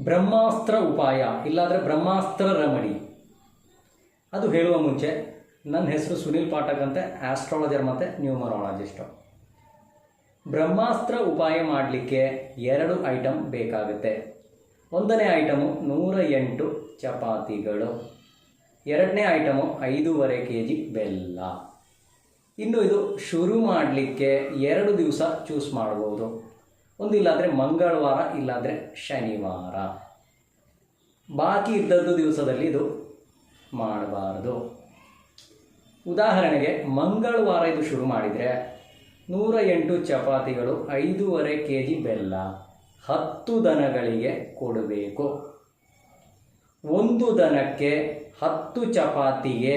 ಬ್ರಹ್ಮಾಸ್ತ್ರ ಉಪಾಯ ಇಲ್ಲಾಂದರೆ ಬ್ರಹ್ಮಾಸ್ತ್ರ ರೆಮಿಡಿ ಅದು ಹೇಳುವ ಮುಂಚೆ ನನ್ನ ಹೆಸರು ಸುನಿಲ್ ಪಾಠಕ್ ಅಂತ, ಆಸ್ಟ್ರಾಲಜರ್ ಮತ್ತು ನ್ಯೂಮರಾಲಜಿಸ್ಟು. ಬ್ರಹ್ಮಾಸ್ತ್ರ ಉಪಾಯ ಮಾಡಲಿಕ್ಕೆ 2 ಐಟಮ್ ಬೇಕಾಗುತ್ತೆ. ಒಂದನೇ ಐಟಮು 108 ಚಪಾತಿಗಳು, ಎರಡನೇ ಐಟಮು 5.5 kg ಬೆಲ್ಲ. ಇನ್ನು ಇದು ಶುರು ಮಾಡಲಿಕ್ಕೆ 2 ದಿವಸ ಚೂಸ್ ಮಾಡ್ಬೋದು. ಒಂದಿಲ್ಲಾದರೆ ಮಂಗಳವಾರ ಇಲ್ಲಾಂದರೆ ಶನಿವಾರ. ಬಾಕಿ ಇದ್ದದ್ದು ದಿವಸದಲ್ಲಿ ಇದು ಮಾಡಬಾರ್ದು. ಉದಾಹರಣೆಗೆ ಮಂಗಳವಾರ ಇದು ಶುರು ಮಾಡಿದರೆ 108 ಚಪಾತಿಗಳು, 5.5 kg ಬೆಲ್ಲ 10 ದನಗಳಿಗೆ ಕೊಡಬೇಕು. 1 ದನಕ್ಕೆ 10 ಚಪಾತಿಗೆ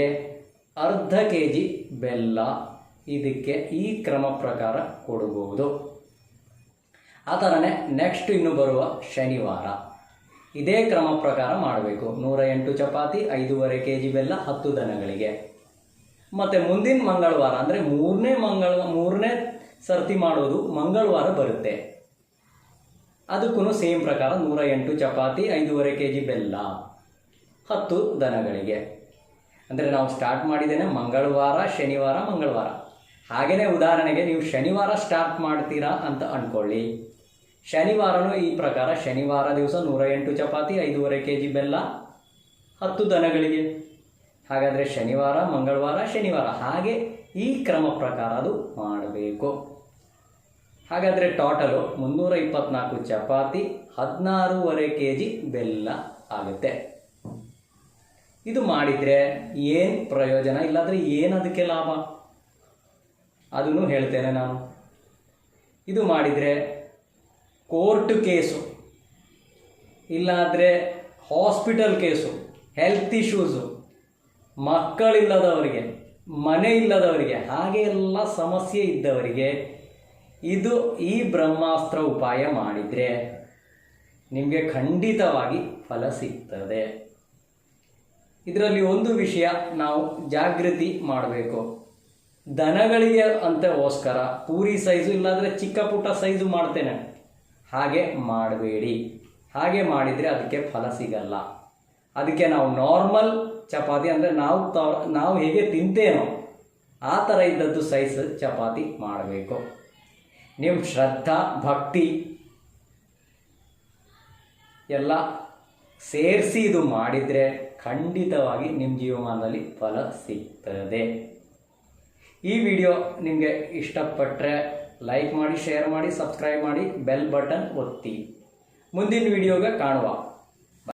ಅರ್ಧ kg ಬೆಲ್ಲ. ಇದಕ್ಕೆ ಈ ಕ್ರಮ ಪ್ರಕಾರ ಕೊಡಬಹುದು. ಆ ಥರನೇ ನೆಕ್ಸ್ಟ್ ಇನ್ನು ಬರುವ ಶನಿವಾರ ಇದೇ ಕ್ರಮ ಪ್ರಕಾರ ಮಾಡಬೇಕು. 108 ಚಪಾತಿ, 5.5 kg ಬೆಲ್ಲ 10 ದನಗಳಿಗೆ. ಮತ್ತು ಮುಂದಿನ ಮಂಗಳವಾರ ಅಂದರೆ ಮೂರನೇ ಸರ್ತಿ ಮಾಡೋದು ಮಂಗಳವಾರ ಬರುತ್ತೆ. ಅದಕ್ಕೂ ಸೇಮ್ ಪ್ರಕಾರ 108 ಚಪಾತಿ, 5.5 kg ಬೆಲ್ಲ 10 ದನಗಳಿಗೆ. ಅಂದರೆ ನಾವು ಸ್ಟಾರ್ಟ್ ಮಾಡಿದ್ದೇನೆ ಮಂಗಳವಾರ, ಶನಿವಾರ, ಮಂಗಳವಾರ. ಹಾಗೆಯೇ ಉದಾಹರಣೆಗೆ ನೀವು ಶನಿವಾರ ಸ್ಟಾರ್ಟ್ ಮಾಡ್ತೀರಾ ಅಂತ ಅಂದ್ಕೊಳ್ಳಿ. ಶನಿವಾರನೂ ಈ ಪ್ರಕಾರ ಶನಿವಾರ ದಿವಸ 108 ಚಪಾತಿ, 5.5 kg ಬೆಲ್ಲ 10 ದನಗಳಿಗೆ. ಹಾಗಾದರೆ ಶನಿವಾರ, ಮಂಗಳವಾರ, ಶನಿವಾರ ಹಾಗೆ ಈ ಕ್ರಮ ಪ್ರಕಾರ ಅದು ಮಾಡಬೇಕು. ಹಾಗಾದರೆ ಟೋಟಲು 324 ಚಪಾತಿ, 16.5 kg ಬೆಲ್ಲ ಆಗುತ್ತೆ. ಇದು ಮಾಡಿದರೆ ಏನು ಪ್ರಯೋಜನ, ಇಲ್ಲಾಂದರೆ ಏನು ಅದಕ್ಕೆ ಲಾಭ ಅದನ್ನು ಹೇಳ್ತೇನೆ ನಾನು. ಇದು ಮಾಡಿದರೆ ಕೋರ್ಟ್ ಕೇಸು, ಇಲ್ಲಾಂದರೆ ಹಾಸ್ಪಿಟಲ್ ಕೇಸು, ಹೆಲ್ತ್ ಇಶ್ಯೂಸು, ಮಕ್ಕಳಿಲ್ಲದವರಿಗೆ, ಮನೆ ಇಲ್ಲದವರಿಗೆ, ಹಾಗೆ ಎಲ್ಲ ಸಮಸ್ಯೆ ಇದ್ದವರಿಗೆ ಈ ಬ್ರಹ್ಮಾಸ್ತ್ರ ಉಪಾಯ ಮಾಡಿದರೆ ನಿಮಗೆ ಖಂಡಿತವಾಗಿ ಫಲ ಸಿಗ್ತದೆ. ಇದರಲ್ಲಿ ಒಂದು ವಿಷಯ ನಾವು ಜಾಗೃತಿ ಮಾಡಬೇಕು. ದನಗಳಿಗೆ ಅಂತೆಗೋಸ್ಕರ ಪೂರಿ ಸೈಜು ಇಲ್ಲಾಂದರೆ ಚಿಕ್ಕ ಪುಟ್ಟ ಸೈಜು ಮಾಡ್ತೇನೆ, ಹಾಗೆ ಮಾಡಬೇಡಿ. ಹಾಗೆ ಮಾಡಿದರೆ ಅದಕ್ಕೆ ಫಲ ಸಿಗಲ್ಲ. ಅದಕ್ಕೆ ನಾವು ನಾರ್ಮಲ್ ಚಪಾತಿ ಅಂದರೆ ನಾವು ಹೇಗೆ ತಿಂತೇನೋ ಆ ಥರ ಇದ್ದದ್ದು ಸೈಜ್ ಚಪಾತಿ ಮಾಡಬೇಕು. ನಿಮ್ಮ ಶ್ರದ್ಧಾ ಭಕ್ತಿ ಎಲ್ಲ ಸೇರಿಸಿ ಇದು ಮಾಡಿದರೆ ಖಂಡಿತವಾಗಿ ನಿಮ್ಮ ಜೀವಮಾನದಲ್ಲಿ ಫಲ ಸಿಗ್ತದೆ. ಈ ವಿಡಿಯೋ ನಿಮಗೆ ಇಷ್ಟಪಟ್ಟರೆ ಲೈಕ್ ಮಾಡಿ, ಶೇರ್ ಮಾಡಿ, ಸಬ್ಸ್ಕ್ರೈಬ್ ಮಾಡಿ, ಬೆಲ್ ಬಟನ್ ಒತ್ತಿ. ಮುಂದಿನ ವಿಡಿಯೋಗೆ ಕಾಣುವ.